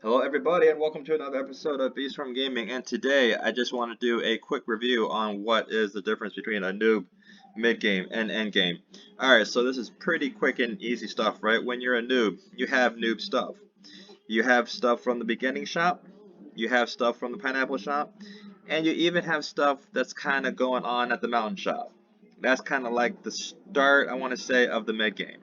Hello everybody and welcome to another episode of Beast from Gaming, and today I just want to do a quick review on what is the difference between a noob, mid game, and end game. Alright, so this is pretty quick and easy stuff, right? When you're a noob, you have noob stuff. You have stuff from the beginning shop, you have stuff from the pineapple shop, and you even have stuff that's kind of going on at the mountain shop. That's kind of like the start, I want to say, of the mid game.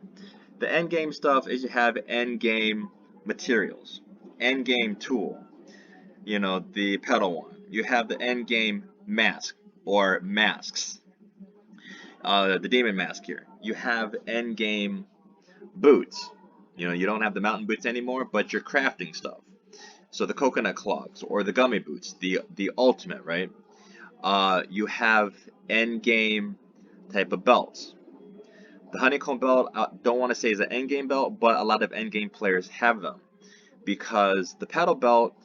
The end game stuff is you have end game materials, end game tool, the pedal one. You have the end game mask or masks, the demon mask here. You have end game boots. You don't have the mountain boots anymore, but you're crafting stuff. So the coconut clogs or the gummy boots, the ultimate, right? You have end game type of belts. The honeycomb belt, I don't want to say is an end game belt, but a lot of end game players have them because the paddle belt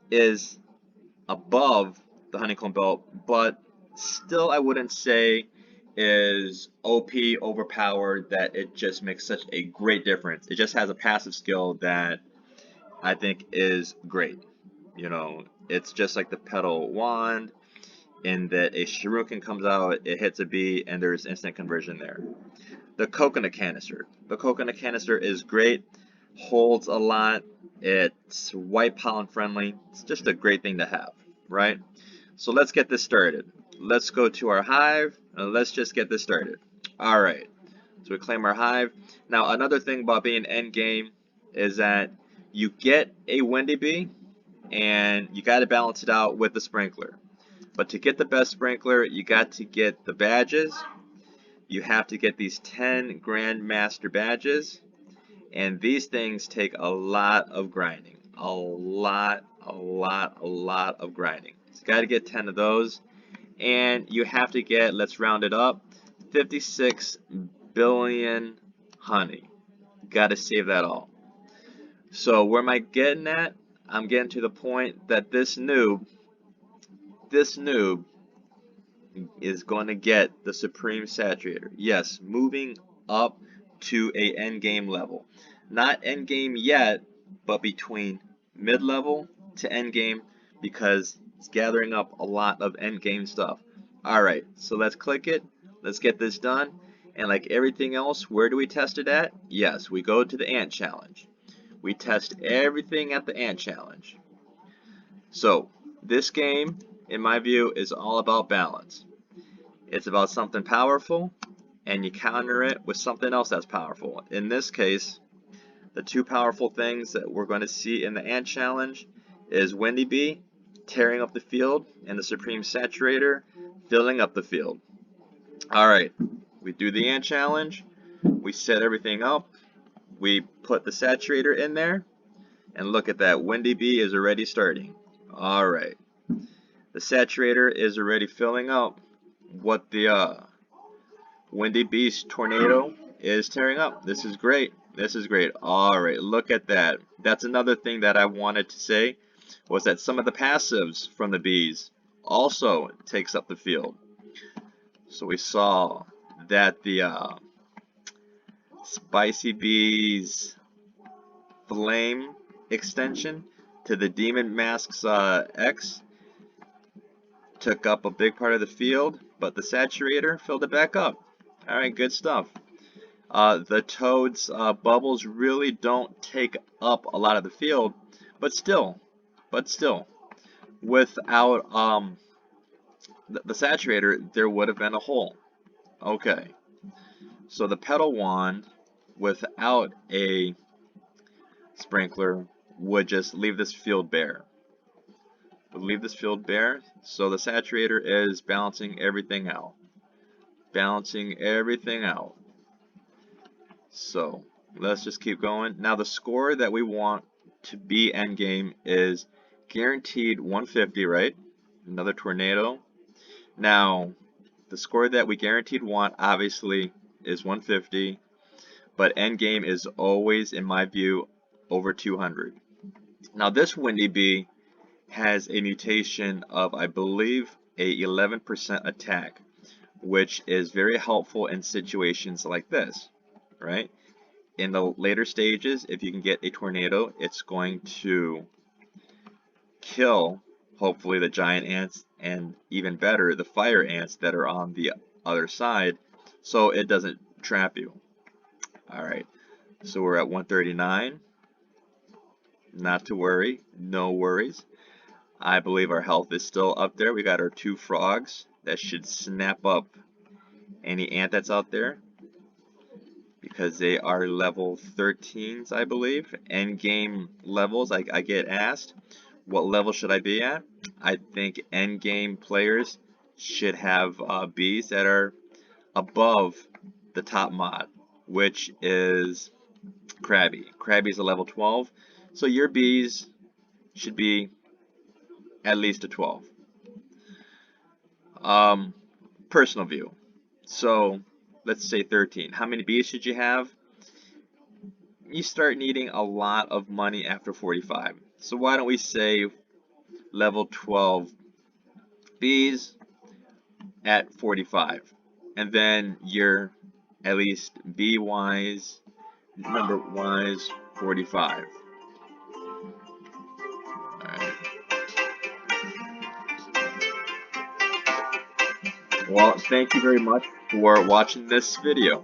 is above the honeycomb belt, but still I wouldn't say is OP overpowered that it just makes such a great difference. It just has a passive skill that I think is great. It's just like the pedal wand in that a shuriken comes out, it hits a bee, and there's instant conversion there. The coconut canister. The coconut canister is great, holds a lot, it's white pollen friendly. It's just a great thing to have, right? So let's get this started. Let's go to our hive and let's just get this started. Alright, so we claim our hive. Now another thing about being end game is that you get a windy bee and you got to balance it out with the sprinkler. But to get the best sprinkler, you got to get the badges. You have to get these 10 Grandmaster badges, and these things take a lot of grinding. A lot of grinding. So you got to get 10 of those, and you have to get, let's round it up, 56 billion honey. Got to save that all. So where am I getting at? I'm getting to the point that this noob is going to get the Supreme Saturator. Yes, moving up to a end game level. Not end game yet, but between mid level to end game because it's gathering up a lot of end game stuff. Alright, so let's click it. Let's get this done. And like everything else, where do we test it at? Yes, we go to the Ant Challenge. We test everything at the Ant Challenge. So, this game, in my view, is all about balance. It's about something powerful, and you counter it with something else that's powerful. In this case, the two powerful things that we're going to see in the Ant Challenge is Windy Bee tearing up the field, and the Supreme Saturator filling up the field. Alright, we do the Ant Challenge, we set everything up, we put the Saturator in there, and look at that, Windy Bee is already starting. Alright, the Saturator is already filling up what the Windy Beast Tornado is tearing up. This is great. This is great. Alright, look at that. That's another thing that I wanted to say was that some of the passives from the bees also takes up the field. So we saw that the Spicy Bees Flame extension to the Demon Masks X took up a big part of the field, but the Saturator filled it back up. Alright, good stuff. The Toad's bubbles really don't take up a lot of the field, but still, without the Saturator, there would have been a hole. Okay, so the Pedal Wand, without a sprinkler, would just leave this field bare. So the Saturator is balancing everything out. So let's just keep going. Now the score that we want to be endgame is guaranteed 150, right? Another tornado. Now the score that we guaranteed want obviously is 150, but endgame is always, in my view, over 200. Now this Windy Bee has a mutation of, I believe, a 11% attack, which is very helpful in situations like this, right? in the later stages, if you can get a tornado, it's going to kill, hopefully, the giant ants, and even better, the fire ants that are on the other side, so it doesn't trap you. Alright, so we're at 139. Not to worry, no worries. I believe our health is still up there. We got our 2 frogs that should snap up any ant that's out there, because they are level 13s, I believe. End game levels, I get asked, what level should I be at? I think end game players should have bees that are above the top mod, which is Krabby. Krabby's a level 12, so your bees should be at least a 12. Personal view. So let's say 13. How many bees should you have? You start needing a lot of money after 45. So why don't we say level 12 bees at 45, and then you're at least bee wise, number wise, 45. Alright. Well, thank you very much for watching this video.